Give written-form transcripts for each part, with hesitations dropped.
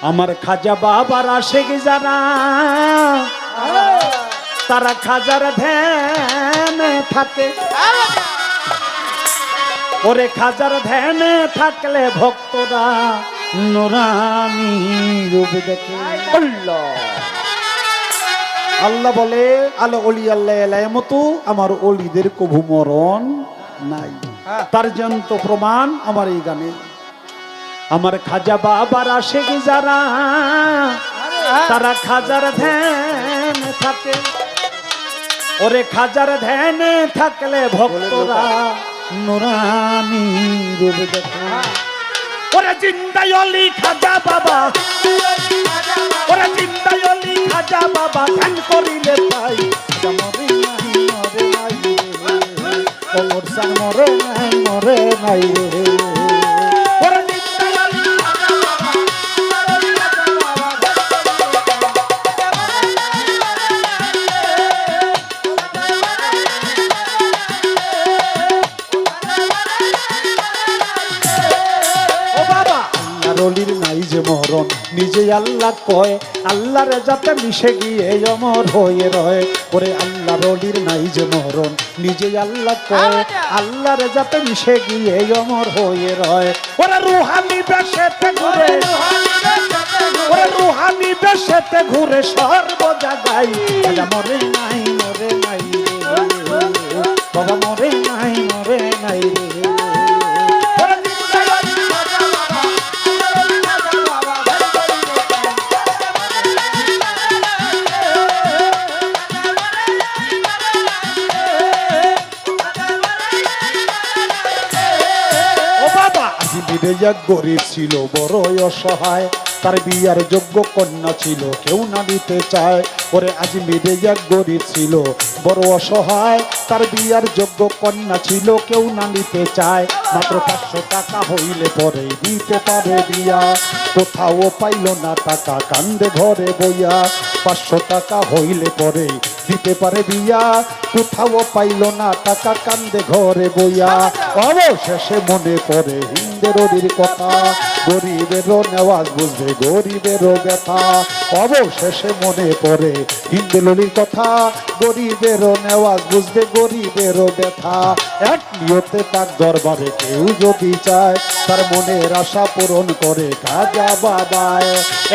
আমার খাজা বাবার আশেক যারা তারা খাজার ধ্যানে থাকে। ওরে খাজার ধ্যানে থাকলে ভক্তরা নুরানি রূপ দেখে। আল্লাহ বলে আল ওলি আল্লাহ এলামতু, আমার ওলিদের কভু মরণ নাই। তার জ্যান্ত প্রমাণ আমার এই গানে। আমার খাজা বাবার আশেক যারা তারা খাজার ধ্যানে থাকে। ওরে খাজার ধ্যানে থাকলে ভক্তরা নুরানি রূপ দেখে। ওরে জিন্দাই অলি খাজা বাবা, ওরে জিন্দাই অলি খাজা বাবা, ধ্যান করিলে তাই মরে নাই মরে নাই রে, ওর সাং মরে নাই মরে নাই রে। ওরে জিন্দাই অলি খাজা বাবা, রলির নাই যে মরণ, নিজে আল্লাহ কয় আল্লাহর যাতে মিশে গিয়ে অমর হয়ে রয়। ওরে আল্লাহ রলির নাই যে মরণ, নিজে আল্লাহ কয় আল্লাহর যাতে মিশে গিয়ে অমর হয়ে রয়। ওরে রুহানি বেশেতে ঘুরে, ওরে রুহানি বেশেতে ঘুরে সর্ব জায়গায় মরে নাই মরে নাই রে, বাবা মরে নাই মরে নাই রে। এক গরিব ছিল বড়ই অসহায়, তার বিয়ার যোগ্য কন্যা ছিল কেউ না দিতে চায়। ওরে আজমিরে এক গরিব ছিল বড় অসহায়, তার বিয়ার যোগ্য কন্যা ছিল কেউ না নিতে চায়। মাত্র 500 টাকা হইলে পরে দিতে পারে বিয়া, কোথাও পাইল না টাকা কান্দে ঘরে বইয়া। 500 টাকা হইলে পরে দিতে পারে বিয়া, কোথাও পাইল না টাকা কান্দে ঘরে বইয়া। অবশেষে মনে পড়ে হিন্দের কথা, গরিবেরও নেওয়াজ বুঝবে গরিবেরও ব্যথা। অবশেষে মনে পড়ে হিন্দের কথা, গরিবেরও নেওয়াজ বুঝবে গরিবেরও ব্যথা। এক নিয়তে তার দরবারে কেউ যদি চায়, তার মনের আশা পূরণ করে খাজা বাবায়।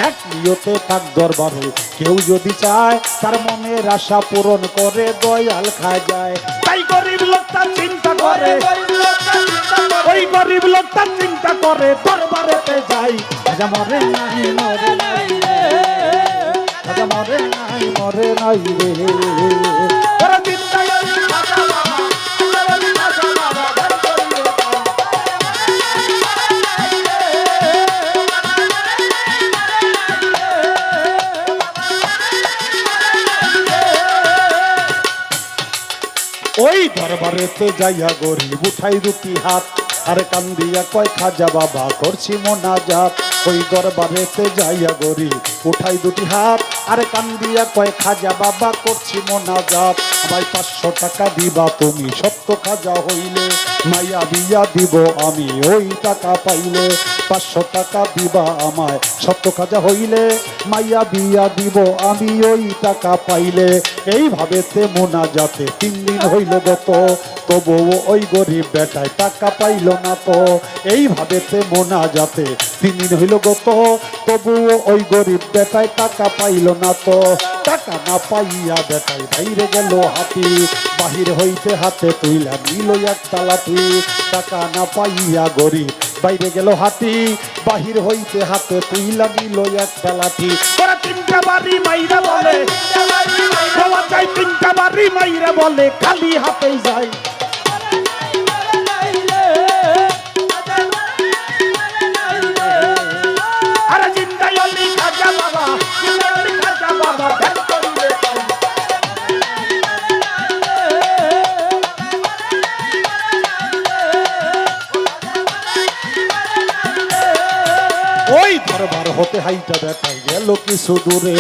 এক নিয়তে তার দরবারে কেউ যদি চায়, তার মনের আশা পূরণ করে দয়াল খাজায়। তাই গরিব লোকটা চিন্তা করে, ওই গরিব লোকটা চিন্তা করে দরবারেতে যাই খাজা মরে নাই মরে নাই রে, খাজা মরে নাই মরে নাই রে। ওরা চিন্তায় খাজা বাবা, খাজা বাবা ধ্যান করিলে ওই দরবারেতে যাইয়া গরিব উঠাই দুটি হাত, আর কান্দিয়া কয় খাজা বাবা করছি মোনাজাত। ওই দরবারেতে যাইয়া গরিব উঠাই দুটি হাত, আর কান্দিয়া কয় খাজা বাবা করছি মোনাজাত। আমায় 500 টাকা দিবা তুমি সত্য খাজা হইলে, মাইয়া বিয়া দিব আমি ওই টাকা পাইলে। 500 টাকা দিবা আমায় সত্য খাজা হইলে, মাইয়া বিয়া দিব আমি ওই টাকা পাইলে। এইভাবেতে মোনাজাতে 3 দিন হইল গত, তবুও ওই গরিব বেটায় টাকা পাইল না তো। এইভাবেতে মোনাজাতে 3 দিন হইল গত, তবুও ওই গরিব বেটায় টাকা পাইল না তো। টাকা না পাইয়া বেটায় বাইরে গেল হাতি, বাহির হইতে হাতে তুইলা নিল একটা লাঠি। টাকা না পাইয়া গরিব বাইরে গেল হাতি, বাহির হইতে হাতে তুইলা নিল একটা লাঠি। ওরা 3টা বাড়ি মাইরা বলে, বাবা যাই 3টা বাড়ি মাইরা বলে খালি হাতেই যায়। আরে জিন্দাই অলি খাজা বাবা, জিন্দাই অলি খাজা বাবা ধ্যান করিলে পাই। ওই দরবার হতে হাইটা দেখাই গেল কিছু দূরে,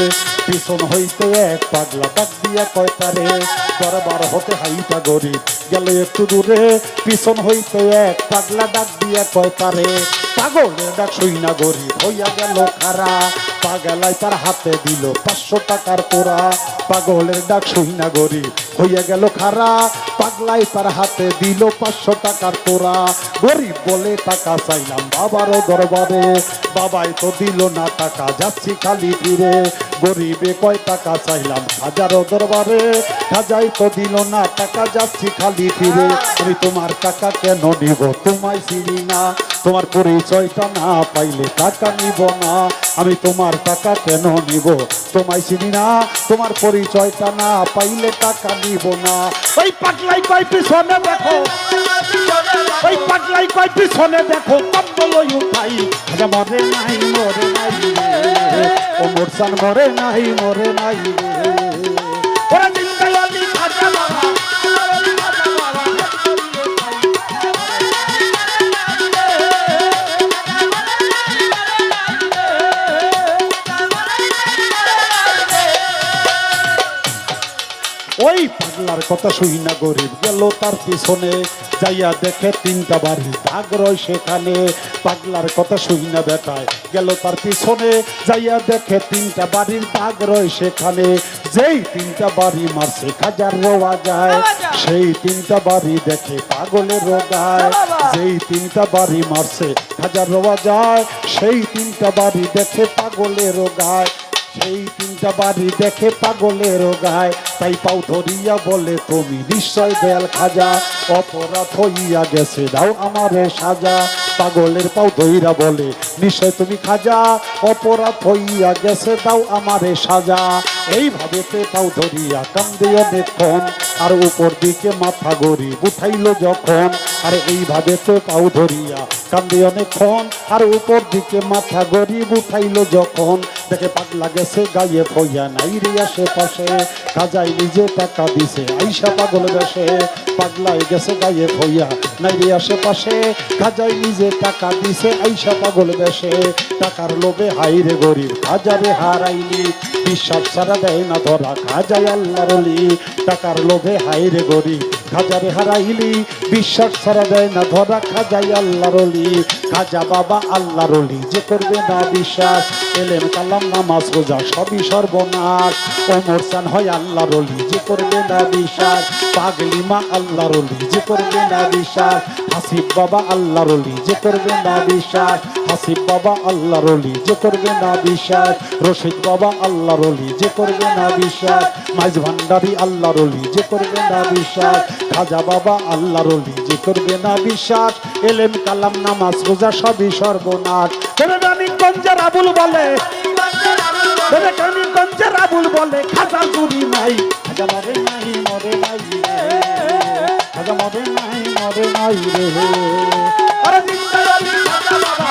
পিছন হইতে এক পাগলা ডাক দিয়া কয় তারে, দরবার হতে হাইটা গরিব গেল একটু দূরে, পিছন হইতে এক পাগলা ডাক দিয়া কয় তারে, পাগলের ডাক শুই না গরিব হইয়া গেল খারা, পাগলাই তার হাতে দিল 500 টাকার পোড়া, পাগলের ডাক শুই না গরিব হইয়া গেল খারা, পাগলাই তার হাতে দিল 500 টাকার পোড়া। গরিব বলে টাকা চাইলাম বাবারও দরবারে, বাবাই তো দিল না টাকা যাচ্ছি খালি ফিরে, গরিবে কয় টাকা চাইলাম খাজারও দরবারে, খাজাই তো দিল না টাকা যাচ্ছি খালি ফিরে। আমি তোমার টাকা কেন নিব তোমায় চিনি না, তোমার পরিচয়টা না পাইলে টাকা নিব না, আমি তোমার টাকা কেন নিব তোমায় চিনি না, তোমার পরিচয়টা না পাইলে টাকা নিব না। ওই পাগলাই কয় পিছনে দেখো, ওই পাগলাই কয় পিছনে দেখো, কম্বল উঠাই খাজা মরে নাই মরে নাই রে, ও মোরসান মরে নাই মরে নাই রে, ওরা জিন্দাই আলী খাজা বাবা। ওই পাগলার কথা শুই না গরিব গেল তার পিছনে, যাইয়া দেখে 3টা বাড়ি দাগ রয় সেখানে, পাগলার কথা শুই না বেটায় গেল তার পিছনে, যাইয়া দেখে 3টা বাড়ির দাগ রয় সেখানে, যেই 3টা বাড়ি মারছে খাজার রোয়া যায়, সেই 3টা বাড়ি দেখে পাগলের রোগায়, যেই 3টা বাড়ি মারছে খাজার রোয়া যায়, সেই 3টা বাড়ি দেখে পাগলের রোগায়, সেই 3টা বাড়ি দেখে পাগলের গায়, তাই পাও ধরিয়া বলে তুমি নিশ্চয় দয়াল খাজা, অপরাধ হইয়া গেছে দাও আমারে সাজা, পাগলের পাও ধইরা বলে নিশ্চয় তুমি খাজা, অপরাধ হইয়া গেছে দাও আমারে সাজা। এইভাবে তে পাও ধরিয়া কান্দে অনেকক্ষণ, আর উপর দিকে মাথা গরিব উঠাইল যখন, আর এইভাবে তো পাও ধরিয়া কান্দে অনেকক্ষণ, আর উপর দিকে মাথা গরিব উঠাইল যখন, দেখে পাগলা গেছে গায়ে ফইয়া নাই রে আশেপাশে, খাজাই নিজে টাকা দিছে আইসা পাগল বেশে, পাগলাই গেছে গায়ে ফইয়া নাই রে আশেপাশে, খাজাই নিজে টাকা দিছে আইসা পাগল বেশে, টাকার লোভে হাই রে গরিব খাজারে হারাইলি, বিশ্বাস ছাড়া দেয় না ধরা খাজাই আল্লাহর ওলি, টাকার লোভে হাই রে গরিব খাজারে হারাইলি, বিশ্বাস ছাড়া দেয় না ধরা খাজাই আল্লাহর ওলি, খাজা বাবা আল্লাহর ওলি যে করবে না বিশ্বাস, এলেম কালাম নামাজ রোজা সবই সর্বনাশ, ওমর সান হয় আল্লাহর ওলি যে করবে না বিশ্বাস, পাগলি মা আল্লাহর ওলি যে করবে না বিশ্বাস, হাসিব বাবা আল্লাহর ওলি যে করবে না বিশ্বাস, হাসিব বাবা আল্লাহর ওলি যে করবে না বিশ্বাস, রশিদ বাবা আল্লাহর ওলি যে করবে না বিশ্বাস, মাইজ ভান্ডারি আল্লাহর ওলি যে করবে না বিশ্বাস, খাজা বাবা আল্লাহর ওলি যে করবে না বিশ্বাস, এলেম কালাম নামাজ রোজা সবই সর্বনাশ। রানীগঞ্জের আবুল বলে, রানীগঞ্জের আবুল বলে খাজা জুড়ি নাই, খাজা মরে নাই মরে নাই রে, খাজা মরে নাই মরে নাই রে, আরে জিন্দাই আলী খাজা বাবা।